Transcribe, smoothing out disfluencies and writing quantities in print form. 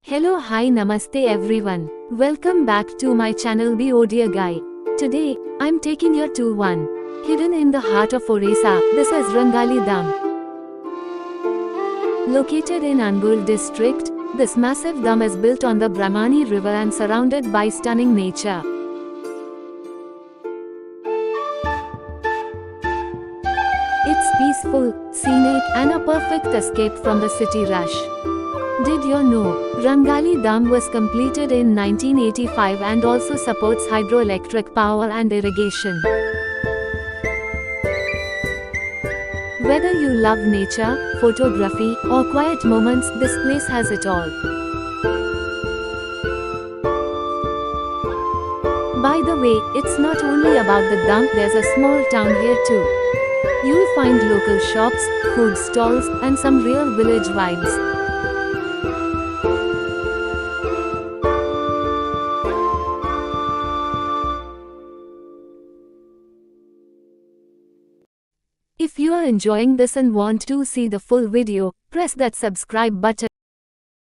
Hello, hi, namaste everyone. Welcome back to my channel Be Audio Guy. Today, I'm taking you to one hidden in the heart of Odisha. This is Rengali Dam. Located in Angul district, this massive dam is built on the Brahmani river and surrounded by stunning nature. It's peaceful, scenic, and a perfect escape from the city rush. Did you know, Rengali Dam was completed in 1985 and also supports hydroelectric power and irrigation. Whether you love nature, photography, or quiet moments, this place has it all. By the way, it's not only about the dam, there's a small town here too. You'll find local shops, food stalls, and some real village vibes. If you are enjoying this and want to see the full video, press that subscribe button.